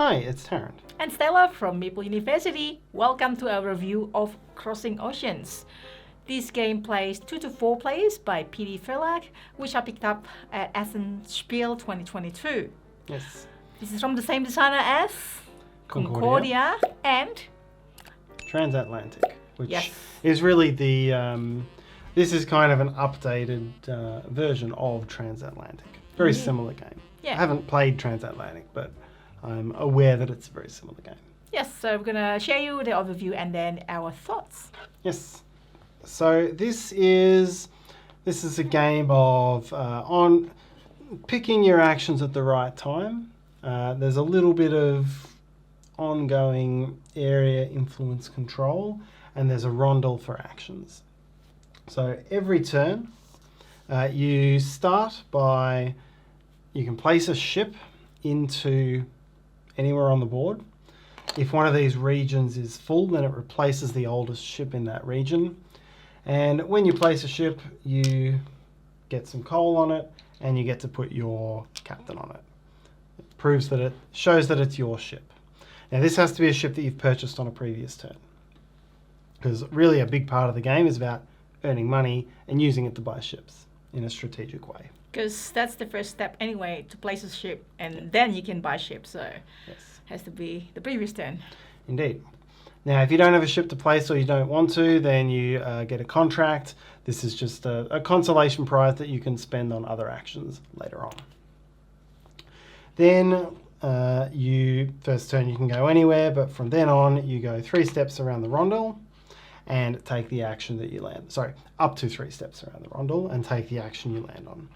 Hi, it's Tarrant. And Stella from Maple University. Welcome to our review of Crossing Oceans. This game plays 2 to 4 players by PD Verlag, which I picked up at Essen Spiel 2022. Yes. This is from the same designer as Concordia and Transatlantic, which Yes. is really this is kind of an updated version of Transatlantic. Very Yeah. similar game. Yeah. I haven't played Transatlantic, but I'm aware that it's a very similar game. Yes, so we're gonna share you the overview and then our thoughts. Yes. So this is a game of on picking your actions at the right time. There's a little bit of ongoing area influence control, and there's a rondel for actions. So every turn, you start by, you can place a ship into anywhere on the board. If one of these regions is full, then it replaces the oldest ship in that region. And when you place a ship, you get some coal on it, and you get to put your captain on it. It proves that it shows that it's your ship. Now this has to be a ship that you've purchased on a previous turn, because really a big part of the game is about earning money and using it to buy ships in a strategic way. Because that's the first step anyway, to place a ship, and then you can buy ships, so Yes. has to be the previous turn. Indeed. Now, if you don't have a ship to place or you don't want to, then you get a contract. This is just a consolation prize that you can spend on other actions later on. Then first turn you can go anywhere, but from then on you go 3 steps around the rondel and take the action that you land. Sorry, up to 3 steps around the rondel and take the action you land on.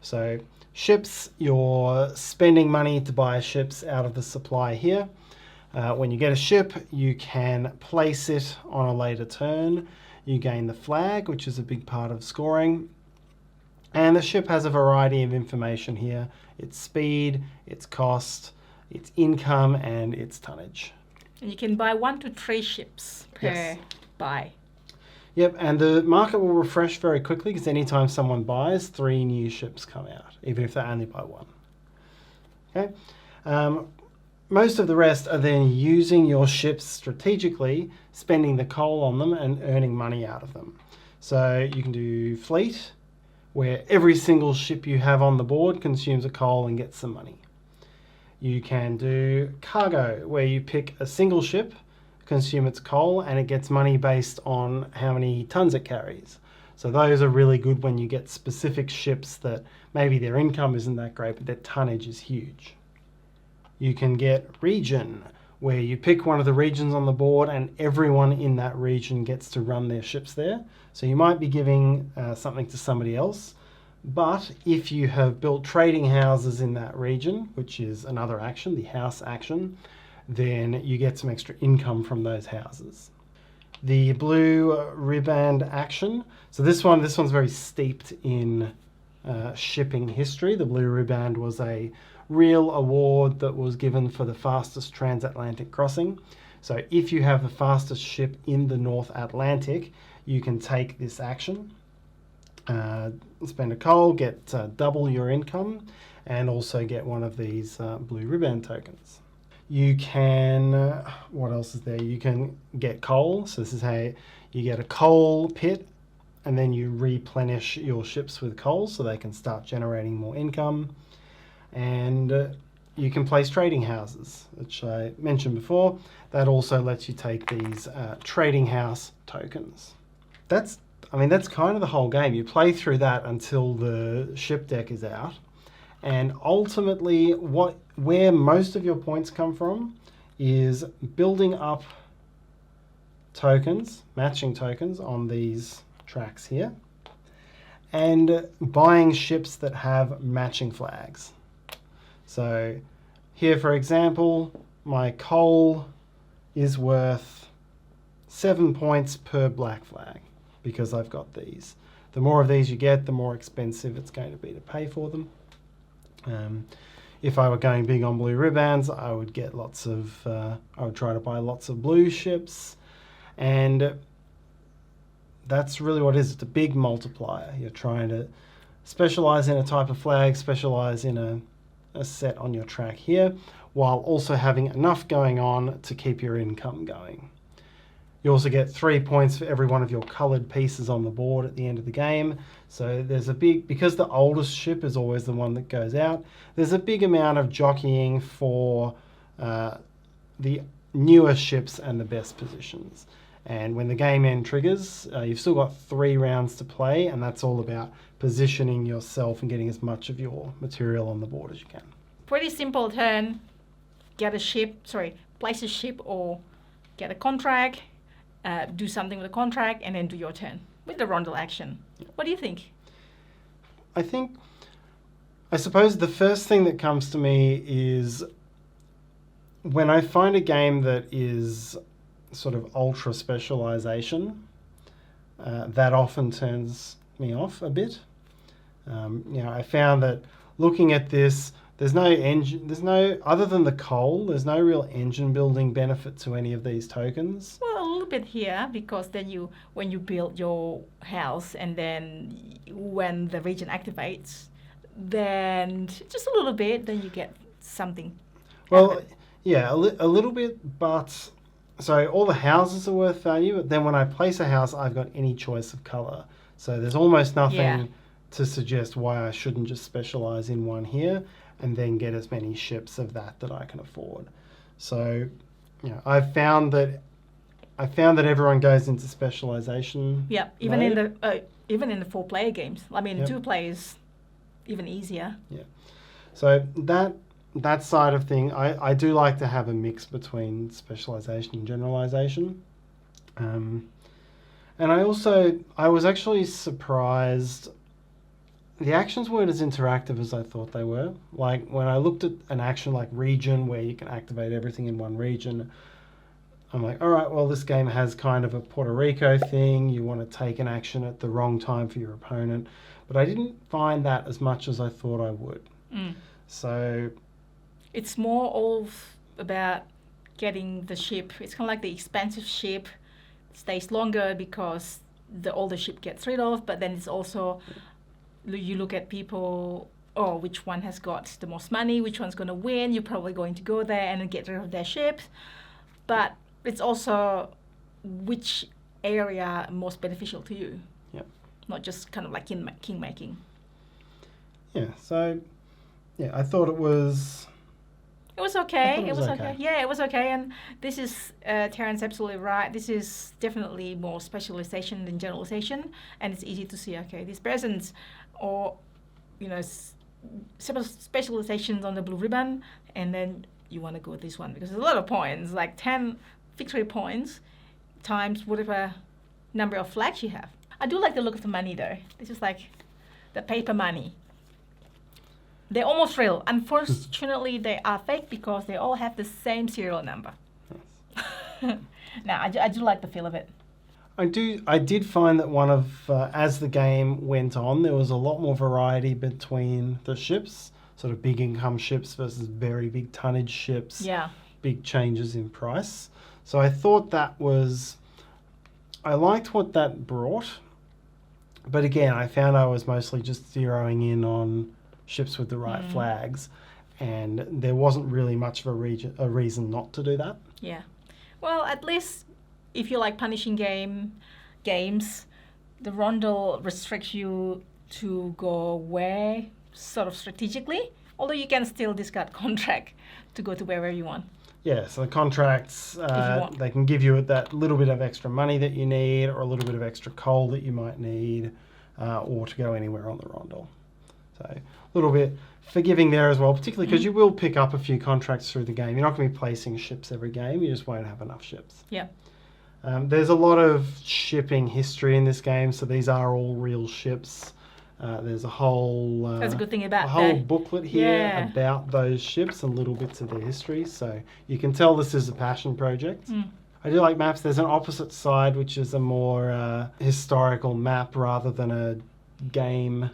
So ships, you're spending money to buy ships out of the supply here. When you get a ship, you can place it on a later turn. You gain the flag, which is a big part of scoring. And the ship has a variety of information here. Its speed, its cost, its income, and its tonnage. And you can buy 1 to 3 ships per Yes. buy. Yep, and the market will refresh very quickly because anytime someone buys, 3 new ships come out, even if they only buy 1. Okay. Most of the rest are then using your ships strategically, spending the coal on them and earning money out of them. So you can do fleet, where every single ship you have on the board consumes a coal and gets some money. You can do cargo, where you pick a single ship, consume its coal, and it gets money based on how many tons it carries. So those are really good when you get specific ships that maybe their income isn't that great, but their tonnage is huge. You can get region, where you pick one of the regions on the board and everyone in that region gets to run their ships there. So you might be giving something to somebody else, but if you have built trading houses in that region, which is another action, the house action, then you get some extra income from those houses. The blue riband action, so this one's very steeped in shipping history. The blue riband was a real award that was given for the fastest transatlantic crossing. So if you have the fastest ship in the North Atlantic, you can take this action, spend a coal, get double your income, and also get one of these blue riband tokens. You can, what else is there? You can get coal. So this is how you get a coal pit, and then you replenish your ships with coal so they can start generating more income. And you can place trading houses, which I mentioned before. That also lets you take these trading house tokens. That's kind of the whole game. You play through that until the ship deck is out. And ultimately, where most of your points come from is building up tokens, matching tokens on these tracks here, and buying ships that have matching flags. So here, for example, my coal is worth 7 points per black flag because I've got these. The more of these you get, the more expensive it's going to be to pay for them. If I were going big on blue ribbons, I would get I would try to buy lots of blue ships, and that's really what it is. It's a big multiplier. You're trying to specialize in a type of flag, specialize in a set on your track here, while also having enough going on to keep your income going. You also get 3 points for every one of your coloured pieces on the board at the end of the game. So there's a big, because the oldest ship is always the one that goes out, there's a big amount of jockeying for the newer ships and the best positions. And when the game end triggers, you've still got 3 rounds to play, and that's all about positioning yourself and getting as much of your material on the board as you can. Pretty simple turn. Place a ship or get a contract, do something with a contract, and then do your turn with the Rondel action. What do you think? I suppose the first thing that comes to me is when I find a game that is sort of ultra specialization, that often turns me off a bit. I found that looking at this, there's no other than the coal, there's no real engine building benefit to any of these tokens. Well, a little bit here, because then when you build your house and then when the region activates, then just a little bit, then you get something. Well, yeah, a little bit, but so all the houses are worth value, but then when I place a house, I've got any choice of colour. So there's almost nothing to suggest why I shouldn't just specialise in one here and then get as many ships of that I can afford. So, I've found that everyone goes into specialisation. Yeah, even in the 4-player games. I mean, 2 players, even easier. Yeah. So that side of thing, I do like to have a mix between specialisation and generalisation. And I was actually surprised the actions weren't as interactive as I thought they were. Like when I looked at an action like region, where you can activate everything in one region, I'm like, all right, well, this game has kind of a Puerto Rico thing. You want to take an action at the wrong time for your opponent. But I didn't find that as much as I thought I would. So it's more about getting the ship. It's kind of like the expensive ship stays longer because the older ship gets rid of, but then it's also, you look at people, which one has got the most money, which one's going to win, you're probably going to go there and get rid of their ships. But it's also which area most beneficial to you. Yep. Not just kind of like king making. Yeah, so I thought it was... It was okay. It was okay. Yeah, it was okay. And this is, Terence absolutely right. This is definitely more specialization than generalization. And it's easy to see, okay, these presents or, specializations on the blue ribbon. And then you want to go with this one because there's a lot of points, like 10 victory points times whatever number of flags you have. I do like the look of the money though. This is like the paper money. They're almost real. Unfortunately, they are fake because they all have the same serial number. Now, I do like the feel of it. I did find that as the game went on, there was a lot more variety between the ships, sort of big income ships versus very big tonnage ships. Yeah. Big changes in price. So I thought I liked what that brought. But again, I found I was mostly just zeroing in on ships with the right flags, and there wasn't really much of a reason not to do that. Yeah. Well, at least if you like punishing games, the Rondel restricts you to go where sort of strategically, although you can still discard contract to go to wherever you want. Yeah, so the contracts, they can give you that little bit of extra money that you need, or a little bit of extra coal that you might need, or to go anywhere on the Rondel. So a little bit forgiving there as well, particularly because you will pick up a few contracts through the game. You're not going to be placing ships every game. You just won't have enough ships. Yeah. There's a lot of shipping history in this game, so these are all real ships. There's a whole that's a good thing about booklet here about those ships and little bits of their history, so you can tell this is a passion project. I do like maps. There's an opposite side, which is a more historical map rather than a game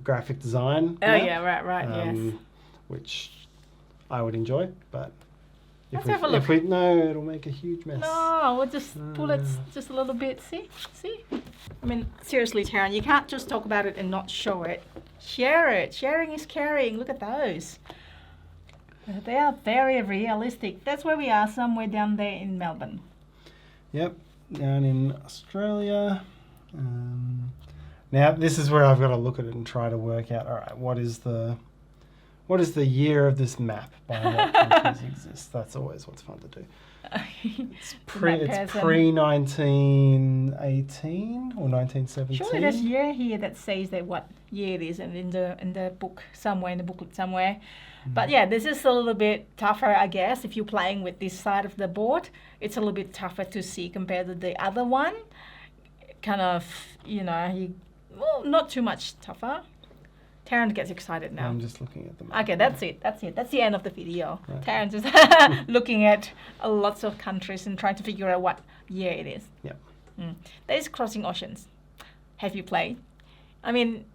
graphic design map, yes. Which I would enjoy, but if we no, it'll make a huge mess. No, we'll just pull it just a little bit. See? I mean, seriously, Taran, you can't just talk about it and not show it. Share it. Sharing is caring. Look at those. They are very realistic. That's where we are, somewhere down there in Melbourne. Yep, down in Australia. Now this is where I've got to look at it and try to work out. All right, what is the year of this map? By what countries exist? That's always what's fun to do. It's pre 1918 or 1917. Surely there's a year here that says that what year it is, and in the book somewhere, in the booklet somewhere. But yeah, this is a little bit tougher, I guess. If you're playing with this side of the board, it's a little bit tougher to see compared to the other one. Kind of, not too much tougher. Taryn gets excited now. I'm just looking at the map. Okay, that's it. That's the end of the video. Right. Taryn's just looking at lots of countries and trying to figure out what year it is. Yep. That is Crossing Oceans. Have you played? I mean,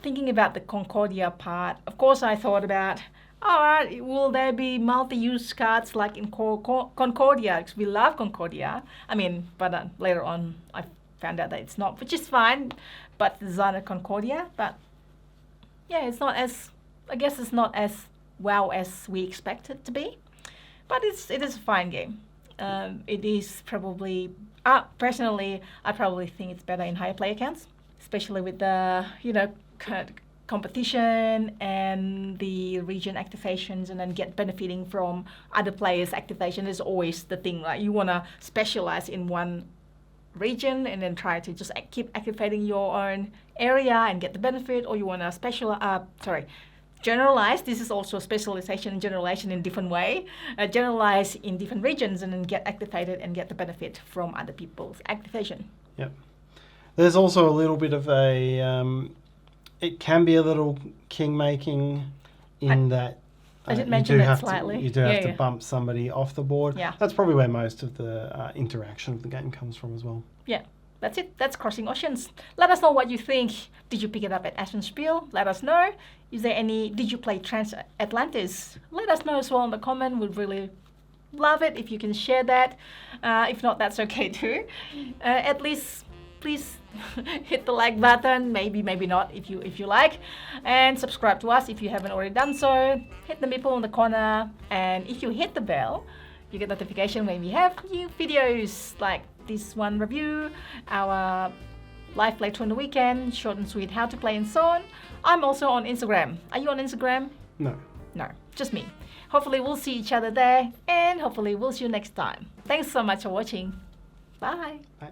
thinking about the Concordia part, of course I thought about, all right, will there be multi-use cards like in Concordia? Because we love Concordia. I mean, but later on I found out that it's not, which is fine, but the design of Concordia, but yeah, it's not as wow as we expect it to be, but it is a fine game. It is probably, personally, I probably think it's better in higher player counts, especially with the competition and the region activations, and then benefiting from other players' activation is always the thing. Like you wanna specialize in one region and then try to just keep activating your own area and get the benefit, or you want to generalize. This is also specialization and generalization in different way. Generalize in different regions and then get activated and get the benefit from other people's activation. Yep. There's also a little bit of a it can be a little king making in that I did mention that slightly. You do have to bump somebody off the board. Yeah. That's probably where most of the interaction of the game comes from as well. Yeah, that's it. That's Crossing Oceans. Let us know what you think. Did you pick it up at Aspenspiel? Let us know. Did you play Transatlantis? Let us know as well in the comment. We'd really love it if you can share that. If not, that's okay too. At least, please hit the like button, maybe not if you like, and subscribe to us if you haven't already done so. Hit the meeple in the corner, and if you hit the bell, you get notification when we have new videos like this one review, our live later on the weekend, short and sweet how to play and so on. I'm also on Instagram. Are you on Instagram? No, just me. Hopefully we'll see each other there, and hopefully we'll see you next time. Thanks so much for watching. Bye.